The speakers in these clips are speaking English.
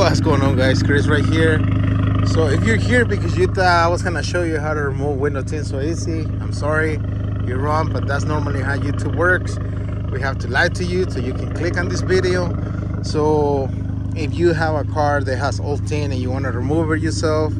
What's going on, guys? Chris right here. So if you're here because you thought I was gonna show you how to remove window tint so easy, I'm sorry, you're wrong, but that's normally how YouTube works. We have to lie to you so you can click on this video. So if you have a car that has old tint and you want to remove it yourself,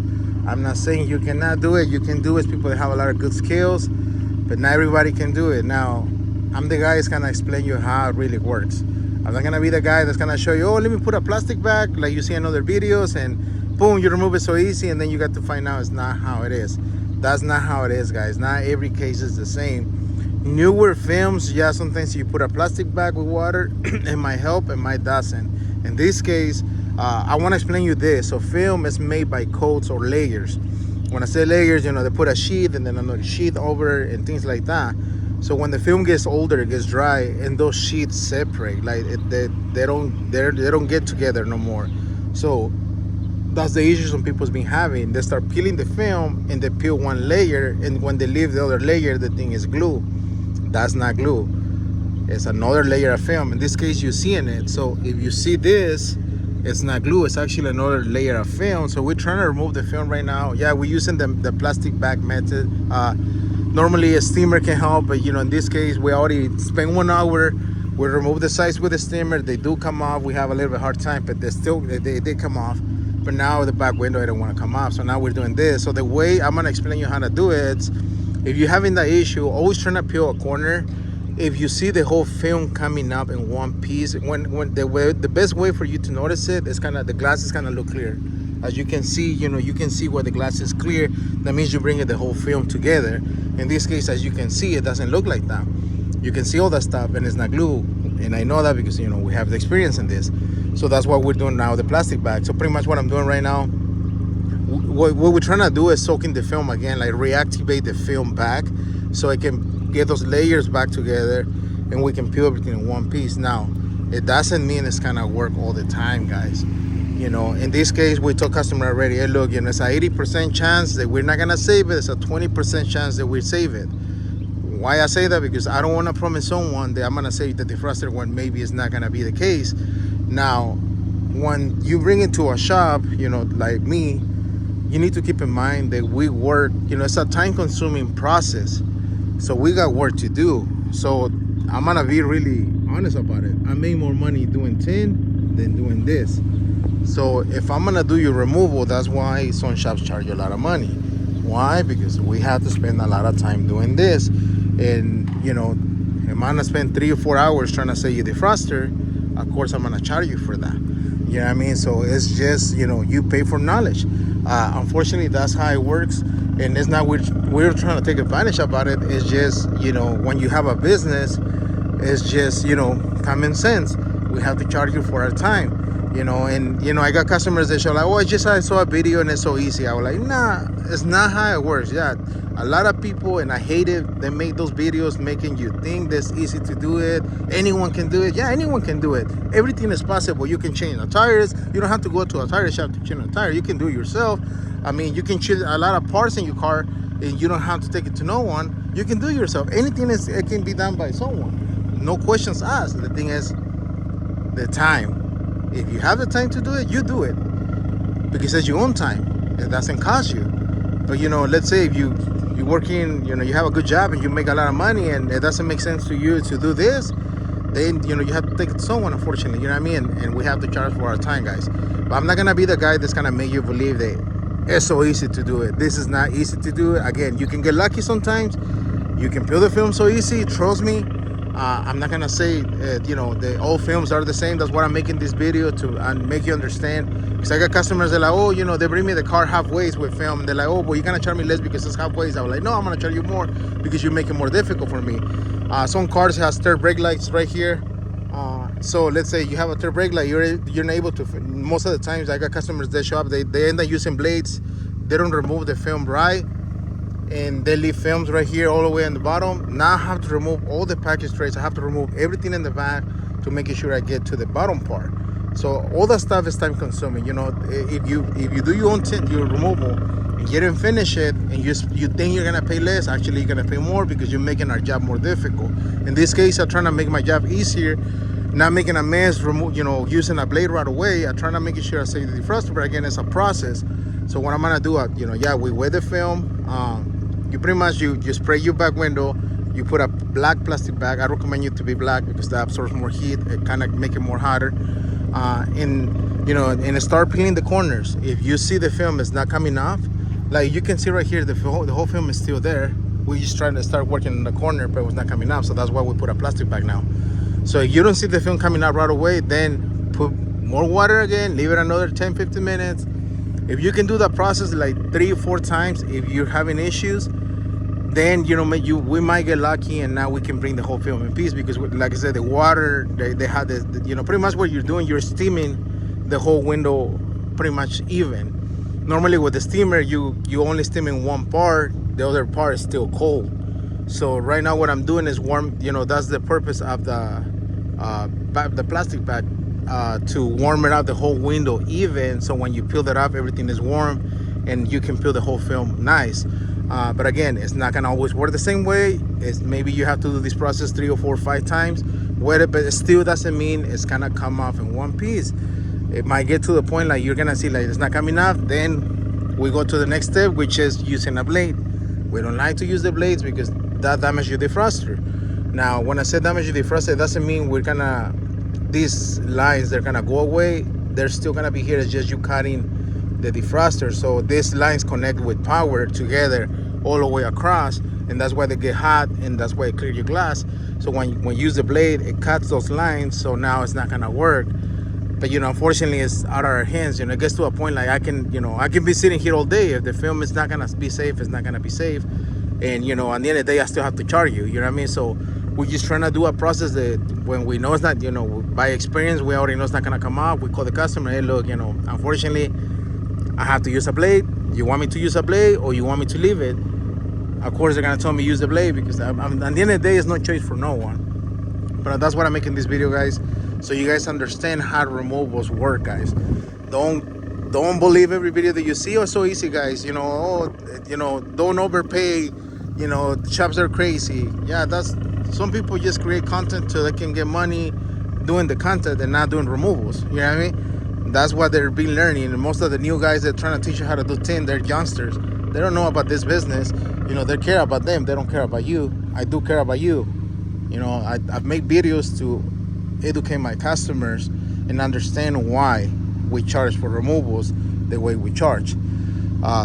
I'm not saying you cannot do it. You can do it. People that have a lot of good skills, but not everybody can do it. Now, I'm the guy that's gonna explain you how it really works. I'm not gonna be the guy that's gonna show you, oh, let me put a plastic bag like you see in other videos and boom, you remove it so easy, and then you got to find out it's not how it is. That's not how it is, guys. Not every case is the same. Newer films, yeah, sometimes you put a plastic bag with water, it might help, it might doesn't. In this case, I wanna explain you this. So film is made by coats or layers. When I say layers, you know, they put a sheet and then another sheet over it and things like that. So when the film gets older, it gets dry, and those sheets separate. Like they don't get together no more. So that's the issue some people's been having. They start peeling the film and they peel one layer, and when they leave the other layer, the thing is glue. That's not glue. It's another layer of film. In this case, you're seeing it. So if you see this, it's not glue. It's actually another layer of film. So we're trying to remove the film right now. Yeah, we're using the plastic bag method. Normally a steamer can help, but you know, in this case, we already spent 1 hour. We remove the sides with the steamer. They do come off. We have a little bit hard time, but they come off. But now the back window, I don't want to come off. So now we're doing this. So the way I'm gonna explain you how to do it, if you're having that issue, always trying to peel a corner. If you see the whole film coming up in one piece, the best way for you to notice it is kind of the glass is kind of look clear. As you can see, you know, you can see where the glass is clear. That means you're bringing the whole film together. In this case, as you can see, it doesn't look like that. You can see all that stuff, and it's not glue. And I know that because, you know, we have the experience in this. So that's what we're doing now, the plastic bag. So pretty much what I'm doing right now, what we're trying to do is soaking the film again, like reactivate the film back so it can get those layers back together and we can peel everything in one piece. Now, it doesn't mean it's gonna work all the time, guys. You know, in this case, we told customer already, hey, look, you know, it's a 80% chance that we're not gonna save it. It's a 20% chance that we save it. Why I say that? Because I don't want to promise someone that I'm gonna save the defroster when maybe it's not gonna be the case. Now, when you bring it to a shop, you know, like me, you need to keep in mind that we work, you know, it's a time-consuming process. So we got work to do. So I'm gonna be really honest about it. I make more money doing tint than doing this. So if I'm gonna do your removal, that's why some shops charge you a lot of money. Why? Because we have to spend a lot of time doing this. And you know, if I'm gonna spend 3 or 4 hours trying to save you the defroster, of course I'm gonna charge you for that. You know what I mean? So it's just, you know, you pay for knowledge. Unfortunately, that's how it works. And it's not we're trying to take advantage about it. It's just, you know, when you have a business, it's just, you know, common sense. We have to charge you for our time. You know, and you know, I got customers that show like, oh, I saw a video and it's so easy. I was like, nah, it's not how it works. Yeah, a lot of people, and I hate it, they make those videos making you think that's easy to do it. Anyone can do it. Yeah, anyone can do it. Everything is possible. You can change the tires. You don't have to go to a tire shop to change a tire. You can do it yourself. I mean, you can change a lot of parts in your car and you don't have to take it to no one. You can do it yourself. Anything it can be done by someone. No questions asked. The thing is the time. If you have the time to do it, you do it because it's your own time. It doesn't cost you. But you know, let's say if you're working, you know, you have a good job and you make a lot of money, and it doesn't make sense to you to do this, then you know you have to take it to someone. Unfortunately, you know what I mean. And we have to charge for our time, guys. But I'm not gonna be the guy that's gonna make you believe that it's so easy to do it. This is not easy to do it. Again, you can get lucky sometimes. You can peel the film so easy. Trust me. I'm not gonna say you know, the all films are the same. That's why I'm making this video to make you understand. Because I got customers that are like, oh, you know, they bring me the car halfway with film. And they're like, oh, well, you're gonna charge me less because it's halfway. I was like, no, I'm gonna charge you more because you make it more difficult for me. Some cars has third brake lights right here. So let's say you have a third brake light, you're not able to. Most of the times, I got customers that show up. They end up using blades. They don't remove the film right. And they leave films right here all the way in the bottom. Now I have to remove all the package trays. I have to remove everything in the back to make sure I get to the bottom part. So all that stuff is time consuming. You know, if you do your own tint, your removal, and you didn't finish it, and you think you're gonna pay less, actually you're gonna pay more because you're making our job more difficult. In this case, I'm trying to make my job easier not making a mess, using a blade right away. I try not making sure I save the defroster, but again, it's a process. So what I'm gonna do, we weigh the film. You pretty much you spray your back window. You put a black plastic bag. I recommend you to be black because that absorbs more heat. It kind of make it more hotter. And start peeling the corners. If you see the film is not coming off, like you can see right here, the whole film is still there. We just trying to start working in the corner, but it was not coming off. So that's why we put a plastic bag now. So if you don't see the film coming out right away, then put more water again, leave it another 10-15 minutes. If you can do that process like 3 or 4 times, if you're having issues, then we might get lucky and now we can bring the whole film in peace, because like I said, the water, they had pretty much what you're doing, you're steaming the whole window pretty much even. Normally with the steamer, you only steaming one part, the other part is still cold. So right now what I'm doing is warm, that's the purpose of the plastic bag, to warm it up the whole window even, so when you peel it up, everything is warm and you can peel the whole film nice. But again, it's not gonna always work the same way. It's maybe you have to do this process 3 or 4 or 5 times, but it still doesn't mean it's gonna come off in one piece. It might get to the point like you're gonna see like it's not coming off, then we go to the next step, which is using a blade. We don't like to use the blades because that damages your defroster. Now, when I say damage your defroster, it doesn't mean these lines, they're gonna go away. They're still gonna be here. It's just you cutting the defroster. So these lines connect with power together all the way across, and that's why they get hot, and that's why it clears your glass. So when you use the blade, it cuts those lines, so now it's not gonna work. But unfortunately, it's out of our hands. It gets to a point like I can be sitting here all day. If the film is not gonna be safe, it's not gonna be safe. And at the end of the day, I still have to charge you. You know what I mean? So we're just trying to do a process that when we know it's not, by experience, we already know it's not gonna come off. We call the customer, hey, look, unfortunately, I have to use a blade. You want me to use a blade or you want me to leave it? Of course, they're gonna tell me use the blade, because at the end of the day, it's no choice for no one. But that's what I'm making this video, guys, so you guys understand how removables work, guys. Don't believe every video that you see. Oh, so easy, guys. Don't overpay. Shops are crazy. Yeah, some people just create content so they can get money doing the content and not doing removals. You know what I mean? That's what they're been learning. And most of the new guys that are trying to teach you how to do tint, they're youngsters. They don't know about this business. They care about them. They don't care about you. I do care about you. I've made videos to educate my customers and understand why we charge for removals the way we charge.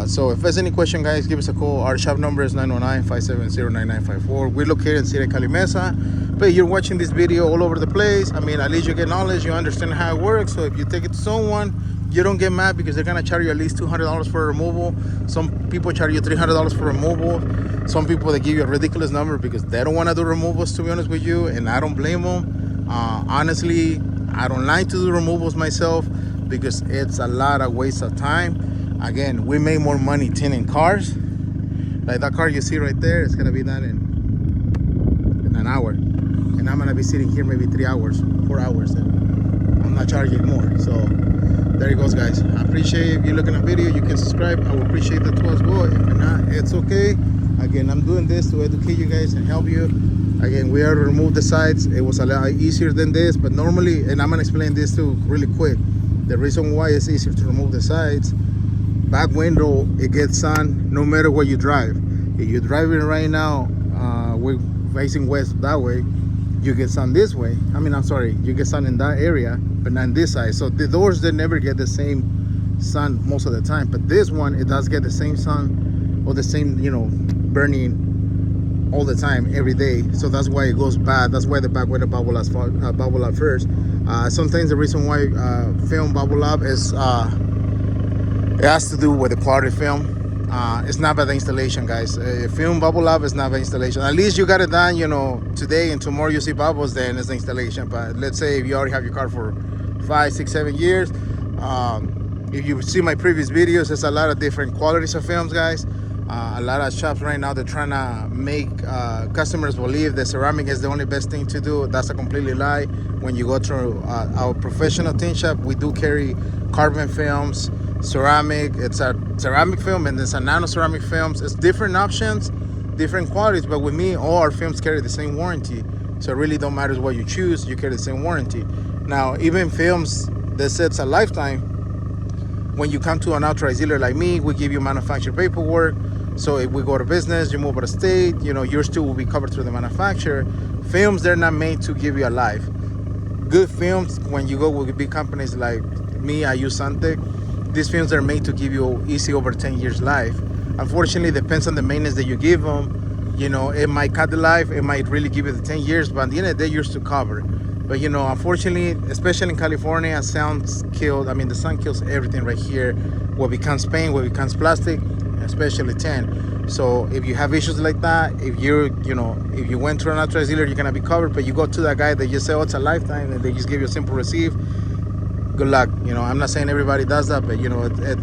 So if there's any question, guys, give us a call. Our shop number is 919-570-9954. We're located in City Cali Mesa. But you're watching this video all over the place. I mean, at least you get knowledge, you understand how it works. So if you take it to someone, you don't get mad, because they're gonna charge you at least $200 for a removal. Some people charge you $300 for removal. Some people, they give you a ridiculous number because they don't want to do removals, to be honest with you, and I don't blame them. Honestly, I don't like to do removals myself because it's a lot of waste of time. Again, we make more money tinting cars. Like that car you see right there, it's gonna be done in an hour, and I'm gonna be sitting here maybe 3 hours, 4 hours, and I'm not charging more. So there it goes, guys. I appreciate if you're looking at the video, you can subscribe. I will appreciate that too as well. If you're not, it's okay. Again, I'm doing this to educate you guys and help you. Again, we are to remove the sides. It was a lot easier than this, but normally, and I'm gonna explain this too really quick. The reason why it's easier to remove the sides, back window, it gets sun no matter where you drive. If you're driving right now, we're facing west that way, you get sun this way. You get sun in that area, but not on this side. So the doors, they never get the same sun most of the time, but this one, it does get the same sun, or the same, burning all the time, every day. So that's why it goes bad. That's why the back window bubble up first. Sometimes the reason why film bubble up is it has to do with the quality film. It's not by the installation, guys. Film bubble up is not by installation. At least you got it done, today, and tomorrow you see bubbles, then it's the installation. But let's say if you already have your car for 5, 6, 7 years, if you see my previous videos, there's a lot of different qualities of films, guys. A lot of shops right now, they're trying to make customers believe that ceramic is the only best thing to do. That's a completely lie. When you go to our professional tint shop, we do carry carbon films, ceramic. It's a ceramic film, and there's a nano ceramic films. It's different options, different qualities, but with me, all our films carry the same warranty. So it really don't matter what you choose, you get the same warranty. Now, even films that says a lifetime, when you come to an authorized dealer like me, we give you manufacturer paperwork. So if we go to business, you move out of state, yours still will be covered through the manufacturer. Films, they're not made to give you a life. Good films, when you go with big companies like me, I use Suntec, these films are made to give you easy over 10 years life. Unfortunately, it depends on the maintenance that you give them. It might cut the life, it might really give you the 10 years, but at the end of the day, you're still covered. But unfortunately, especially in California, the sun kills everything right here. What becomes paint, what becomes plastic, especially tin. So if you have issues like that, if you went to an authorized dealer, you're gonna be covered. But you go to that guy that just say, oh, it's a lifetime, and they just give you a simple receipt. Good luck. I'm not saying everybody does that, but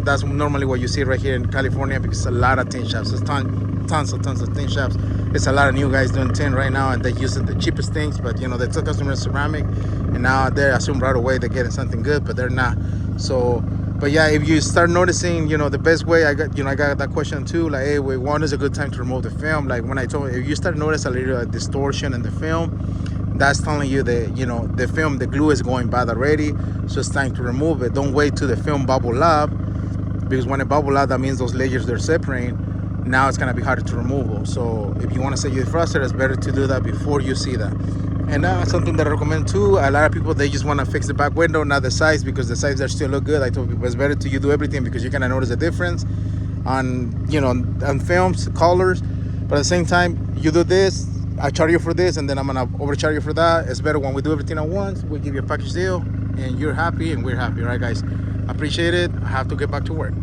that's normally what you see right here in California, because it's a lot of tin shops. There's tons of tin shops. It's a lot of new guys doing tin right now, and they're using the cheapest things, but they took customers ceramic, and now they assume right away they're getting something good, but they're not. So, but yeah, if you start noticing, the best way, I got that question too, like, hey, wait, when is a good time to remove the film? Like when I told you, if you start noticing a little distortion in the film, that's telling you that the film, the glue is going bad already, so it's time to remove it. Don't wait till the film bubble up, because when it bubble up, that means those layers, they're separating. Now it's gonna be harder to remove them. So if you want to save your defroster, it's better to do that before you see that. And that's something that I recommend too. A lot of people, they just want to fix the back window, not the sides, because the sides are still look good. I told people it's better to you do everything, because you're gonna notice a difference on on films, colors. But at the same time, you do this, I charge you for this, and then I'm gonna overcharge you for that. It's better when we do everything at once. We give you a package deal, and you're happy, and we're happy. All right, guys, I appreciate it. I have to get back to work.